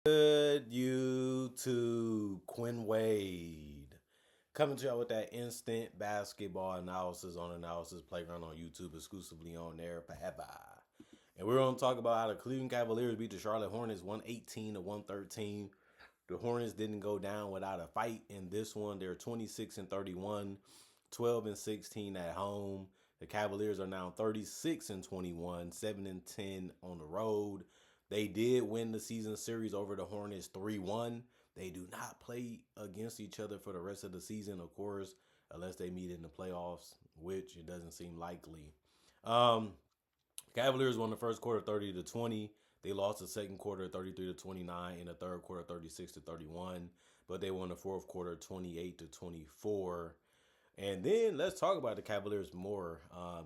Good YouTube, Quinn Wade. Coming to y'all with that instant basketball analysis on Analysis Playground on YouTube, exclusively on there forever. And we're going to talk about how the Cleveland Cavaliers beat the Charlotte Hornets 118 to 113. The Hornets didn't go down without a fight in this one. They're 26 and 31, 12 and 16 at home. The Cavaliers are now 36 and 21, 7 and 10 on the road. They did win the season series over the Hornets 3-1. They do not play against each other for the rest of the season, of course, unless they meet in the playoffs, which it doesn't seem likely. Um, Cavaliers won the first quarter 30-20. They lost the second quarter 33-29, and the third quarter 36-31. But they won the fourth quarter 28-24. And then let's talk about the Cavaliers more.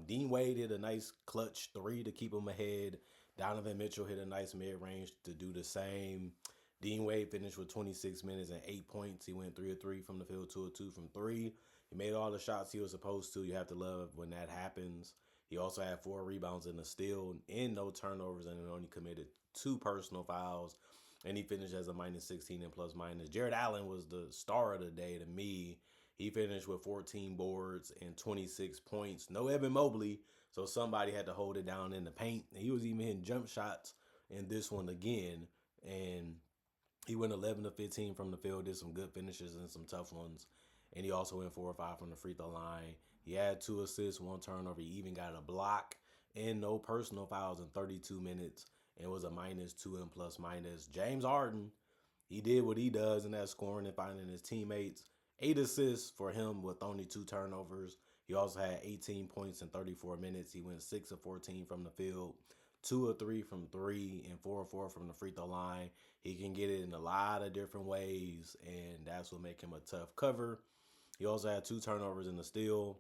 Dean Wade hit a nice clutch three to keep them ahead. Donovan Mitchell hit a nice mid-range to do the same. Dean Wade finished with 26 minutes and 8 points. He went 3 of 3 from the field, 2 of 2 from 3. He made all the shots he was supposed to. You have to love when that happens. He also had 4 rebounds and a steal and no turnovers, and only committed 2 personal fouls. And he finished as a minus 16 and plus minus. Jared Allen was the star of the day to me. He finished with 14 boards and 26 points. No Evan Mobley, so somebody had to hold it down in the paint. He was even hitting jump shots in this one again. And he went 11 of 15 from the field, did some good finishes and some tough ones. And he also went 4 or 5 from the free throw line. He had 2 assists, 1 turnover. He even got a block and no personal fouls in 32 minutes. And was a minus 2 and plus minus. James Harden, he did what he does in that scoring and finding his teammates. 8 assists for him with only 2 turnovers. He also had 18 points in 34 minutes. He went 6 of 14 from the field, 2 of 3 from 3, and 4 of 4 from the free throw line. He can get it in a lot of different ways, and that's what makes him a tough cover. He also had 2 turnovers in the steal,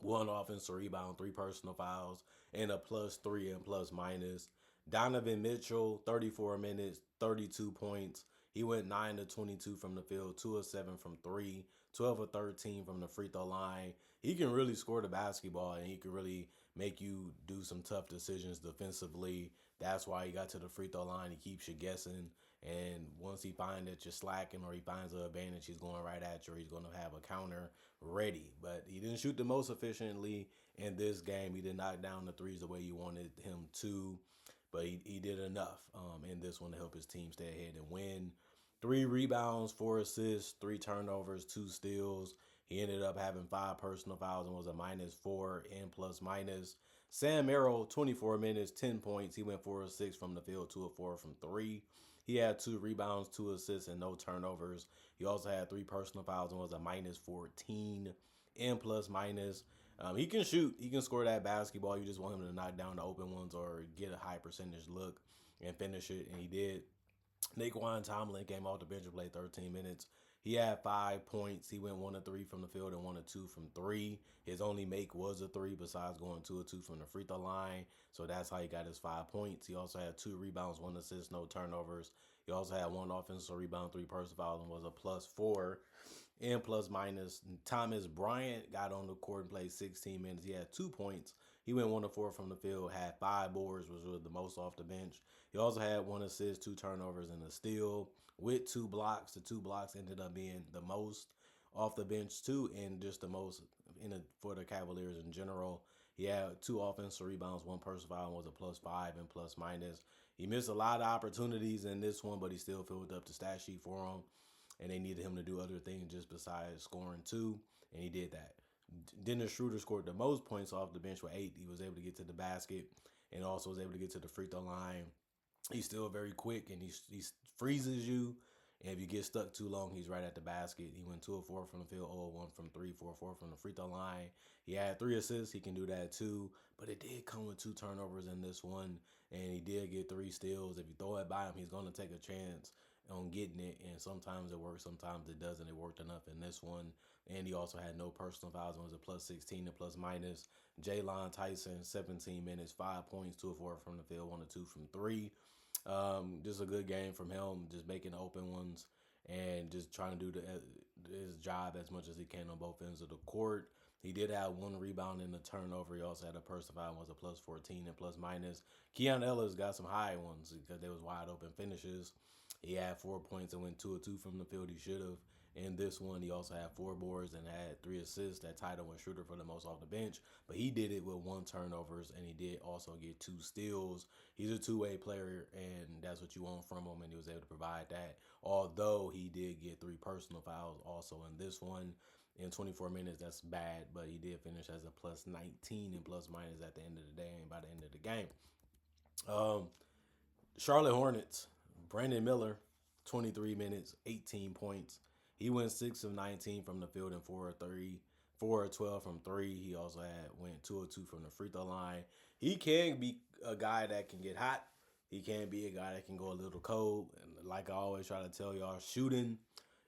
1 offensive rebound, 3 personal fouls, and a plus 3 and plus minus. Donovan Mitchell, 34 minutes, 32 points. He went 9 of 22 from the field, 2 of 7 from 3, 12 of 13 from the free throw line. He can really score the basketball, and he can really make you do some tough decisions defensively. That's why he got to the free throw line. He keeps you guessing. And once he finds that you're slacking or he finds an advantage, he's going right at you, or he's going to have a counter ready. But he didn't shoot the most efficiently in this game. He did not knock down the threes the way you wanted him to. But he did enough in this one to help his team stay ahead and win. 3 rebounds, 4 assists, 3 turnovers, 2 steals. He ended up having 5 personal fouls and was a minus 4 and plus minus. Sam Merrill, 24 minutes, 10 points. He went 4 of 6 from the field, 2 of 4 from 3. He had 2 rebounds, 2 assists, and no turnovers. He also had 3 personal fouls and was a minus 14 and plus minus. He can shoot. He can score that basketball. You just want him to knock down the open ones or get a high percentage look and finish it, and he did. Naquan Tomlin came off the bench and played 13 minutes. He had 5 points. He went 1 of 3 from the field and 1 of 2 from 3. His only make was a 3 besides going 2 of 2 from the free throw line. So that's how he got his 5 points. He also had 2 rebounds, 1 assist, no turnovers. He also had 1 offensive rebound, 3 personal fouls, and was a plus 4 and plus minus. Thomas Bryant got on the court and played 16 minutes. He had 2 points. He went 1 of 4 from the field, had 5 boards, which was the most off the bench. He also had 1 assist, 2 turnovers, and a steal with 2 blocks. The 2 blocks ended up being the most off the bench too, and just the most for the Cavaliers in general. He had 2 offensive rebounds, 1 personal foul, and was a plus 5 and plus minus. He missed a lot of opportunities in this one, but he still filled up the stat sheet for him. And they needed him to do other things just besides scoring too, and he did that. Dennis Schroeder scored the most points off the bench with 8. He was able to get to the basket and also was able to get to the free throw line. He's still very quick, and he freezes you. And if you get stuck too long, he's right at the basket. He went 2 of 4 from the field, 0 of 1 from 3, 4 of 4 from the free throw line. He had 3 assists. He can do that too. But it did come with 2 turnovers in this one, and he did get 3 steals. If you throw it by him, he's going to take a chance on getting it, and sometimes it works, sometimes it doesn't. It worked enough in this one, and he also had no personal fouls and was a plus 16 and plus minus. Jaylon Tyson, 17 minutes, 5 points, 2 of 4 from the field, 1 of 2 from 3. Just a good game from him, just making open ones and just trying to do his job as much as he can on both ends of the court. He did have 1 rebound in the turnover. He also had a personal foul, was a plus 14 and plus minus. Keon Ellis got some high ones because they was wide open finishes. He had 4 points and went 2 of 2 from the field. He should have. In this one, he also had 4 boards and had 3 assists. That tied him with shooter for the most off the bench. But he did it with 1 turnovers, and he did also get 2 steals. He's a two-way player, and that's what you want from him, and he was able to provide that. Although he did get 3 personal fouls also in this one. In 24 minutes, that's bad, but he did finish as a plus 19 and plus minus at the end of the day and by the end of the game. Um, Charlotte Hornets, Brandon Miller, 23 minutes, 18 points. He went 6 of 19 from the field and 4 of 3, 4 of 12 from three. He also went 2 of 2 from the free throw line. He can be a guy that can get hot. He can be a guy that can go a little cold. And like I always try to tell y'all, shooting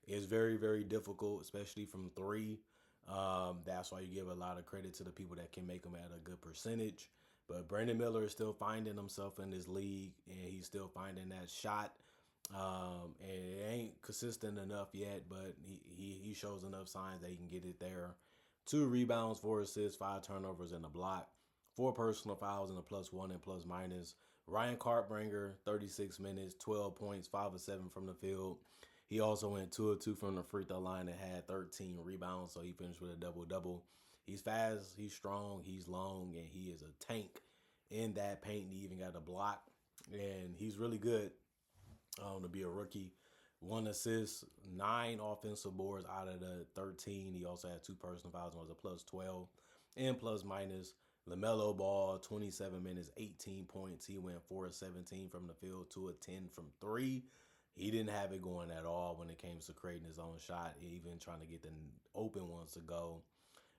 is very, very difficult, especially from three. That's why you give a lot of credit to the people that can make them at a good percentage. But Brandon Miller is still finding himself in this league, and he's still finding that shot. And it ain't consistent enough yet, but he shows enough signs that he can get it there. 2 rebounds, 4 assists, 5 turnovers, and a block. 4 personal fouls and a plus one and plus minus. Ryan Cartbringer, 36 minutes, 12 points, 5 of 7 from the field. He also went 2 of 2 from the free throw line and had 13 rebounds, so he finished with a double-double. He's fast, he's strong, he's long, and he is a tank in that paint. He even got a block, and he's really good to be a rookie. 1 assist, 9 offensive boards out of the 13. He also had 2 personal fouls and was a plus 12 and plus minus. LaMelo Ball, 27 minutes, 18 points. He went 4 of 17 from the field, 2 of 10 from three. He didn't have it going at all when it came to creating his own shot, even trying to get the open ones to go.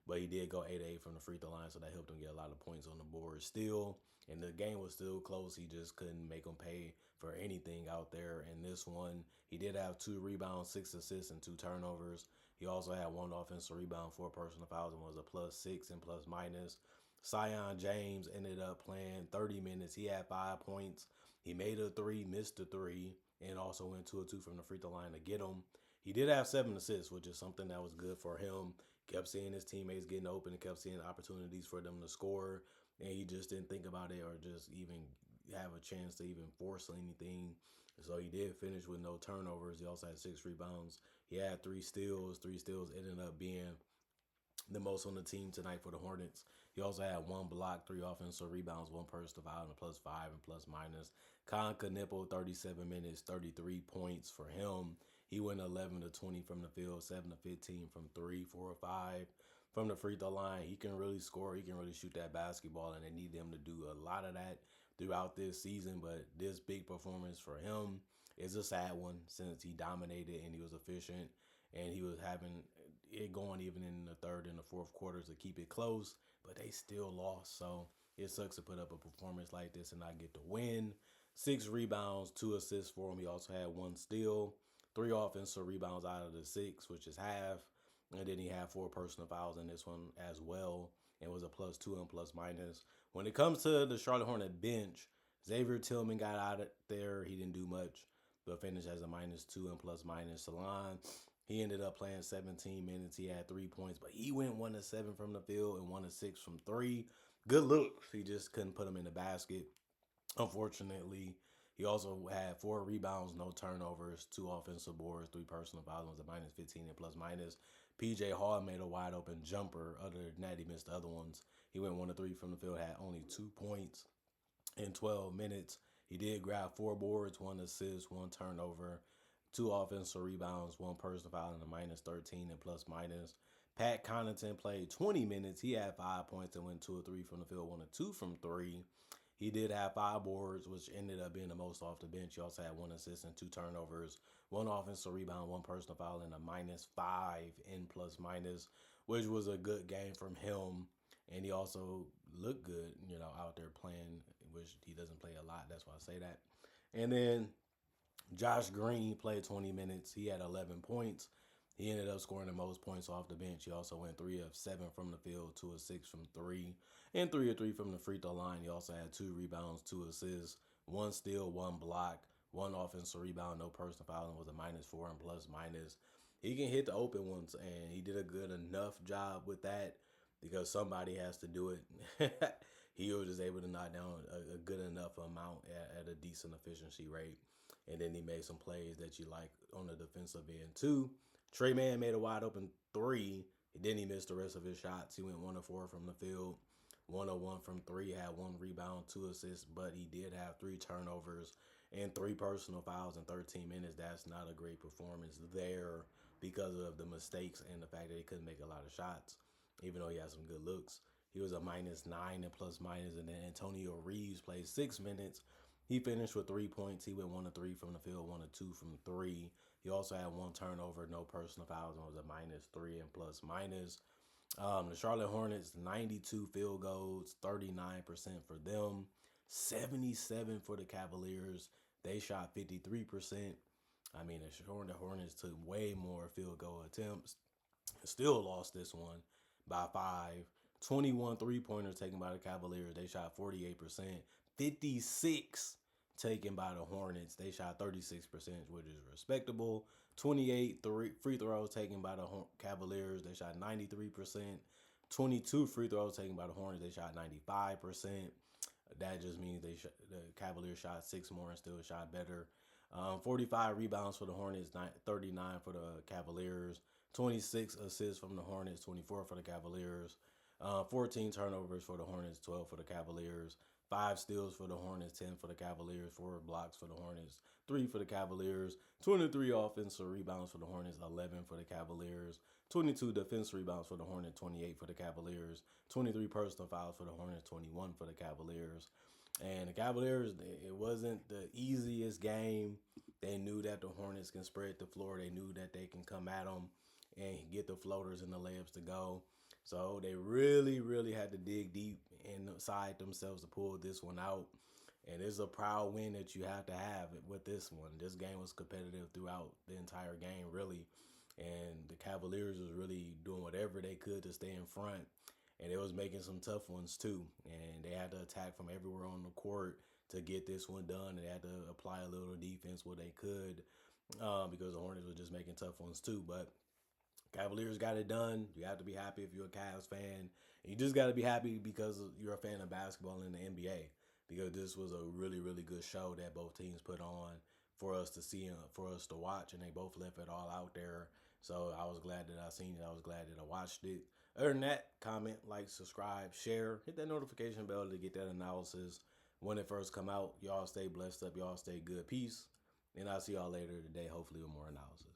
But he did go 8-8 from the free throw line, so that helped him get a lot of points on the board still. And the game was still close. He just couldn't make him pay for anything out there. In this one, he did have 2 rebounds, 6 assists, and 2 turnovers. He also had 1 offensive rebound, 4 personal fouls, and was a plus 6 and plus minus. Zion James ended up playing 30 minutes. He had 5 points. He made a 3, missed a 3, and also went 2 of 2 from the free throw line to get him. He did have 7 assists, which is something that was good for him. Kept seeing his teammates getting open and kept seeing opportunities for them to score. And he just didn't think about it or just even have a chance to even force anything. So he did finish with no turnovers. He also had 6 rebounds. He had 3 steals. 3 steals ended up being the most on the team tonight for the Hornets. He also had 1 block, 3 offensive rebounds, 1 personal foul, and a plus 5 and plus minus. Con Knipple, 37 minutes, 33 points for him. He went 11 of 20 from the field, 7 of 15 from three, 4 of 5 from the free throw line. He can really score. He can really shoot that basketball, and they need him to do a lot of that throughout this season. But this big performance for him is a sad one since he dominated and he was efficient, and he was having it going even in the third and the fourth quarters to keep it close, but they still lost. So it sucks to put up a performance like this and not get to win. 6 rebounds, 2 assists for him. He also had 1 steal, 3 offensive rebounds out of the 6, which is half. And then he had 4 personal fouls in this one as well, and was a plus 2 and plus minus. When it comes to the Charlotte Hornet bench, Xavier Tillman got out of there. He didn't do much, but finished as a -2 and plus minus. Salon, he ended up playing 17 minutes. He had 3 points, but he went 1 of 7 from the field and 1 of 6 from three. Good looks. He just couldn't put them in the basket. Unfortunately, he also had 4 rebounds, no turnovers, 2 offensive boards, 3 personal fouls, was a -15 and plus minus. PJ Hall made a wide open jumper. Other than that, he missed the other ones. He went 1 of 3 from the field, had only 2 points in 12 minutes. He did grab 4 boards, 1 assist, 1 turnover, 2 offensive rebounds, 1 personal foul, and a -13 and plus minus. Pat Connaughton played 20 minutes. He had 5 points and went 2 of 3 from the field, 1 of 2 from three. He did have 5 boards, which ended up being the most off the bench. He also had 1 assist and 2 turnovers, 1 offensive rebound, 1 personal foul, and a -5 in plus minus, which was a good game from him. And he also looked good, out there playing, which he doesn't play a lot. That's why I say that. And then Josh Green played 20 minutes. He had 11 points. He ended up scoring the most points off the bench. He also went 3 of 7 from the field, 2 of 6 from three, and 3 of 3 from the free throw line. He also had 2 rebounds, 2 assists, 1 steal, 1 block, 1 offensive rebound, no personal foul, and was a -4 and plus minus. He can hit the open ones, and he did a good enough job with that because somebody has to do it. He was just able to knock down a good enough amount at a decent efficiency rate. And then he made some plays that you like on the defensive end too. Trey Mann made a wide open three. Then he missed the rest of his shots. He went 1 of 4 from the field, 1 of 1 from three, had 1 rebound, 2 assists, but he did have 3 turnovers and 3 personal fouls in 13 minutes. That's not a great performance there because of the mistakes and the fact that he couldn't make a lot of shots, even though he had some good looks. He was a -9 and plus minus, and then Antonio Reeves played 6 minutes. He finished with 3 points. He went 1 of 3 from the field, 1 of 2 from three. He also had 1 turnover, no personal fouls, and was a -3 and plus minus. The Charlotte Hornets, 92 field goals, 39% for them, 77 for the Cavaliers. They shot 53%. I mean, the Hornets took way more field goal attempts. Still lost this one by 5. 21 three-pointers taken by the Cavaliers. They shot 48%. 56 taken by the Hornets. They shot 36%, which is respectable. 28 free throws taken by the Cavaliers. They shot 93%. 22 free throws taken by the Hornets. They shot 95%. That just means the Cavaliers shot 6 more and still shot better. 45 rebounds for the Hornets, 39 for the Cavaliers. 26 assists from the Hornets, 24 for the Cavaliers. 14 turnovers for the Hornets, 12 for the Cavaliers. 5 steals for the Hornets, 10 for the Cavaliers. 4 blocks for the Hornets, 3 for the Cavaliers. 23 offensive rebounds for the Hornets, 11 for the Cavaliers. 22 defensive rebounds for the Hornets, 28 for the Cavaliers. 23 personal fouls for the Hornets, 21 for the Cavaliers. And the Cavaliers, it wasn't the easiest game. They knew that the Hornets can spread the floor. They knew that they can come at them and get the floaters and the layups to go. So they really, really had to dig deep inside themselves to pull this one out. And it's a proud win that you have to have with this one. This game was competitive throughout the entire game, really. And the Cavaliers was really doing whatever they could to stay in front. And it was making some tough ones too. And they had to attack from everywhere on the court to get this one done. They had to apply a little defense where they could because the Hornets were just making tough ones too. But Cavaliers got it done. You have to be happy if you're a Cavs fan. And you just got to be happy because you're a fan of basketball in the NBA. Because this was a really, really good show that both teams put on for us to see, for us to watch. And they both left it all out there. So I was glad that I seen it. I was glad that I watched it. Other than that, comment, like, subscribe, share. Hit that notification bell to get that analysis when it first come out. Y'all stay blessed up. Y'all stay good. Peace. And I'll see y'all later today, hopefully with more analysis.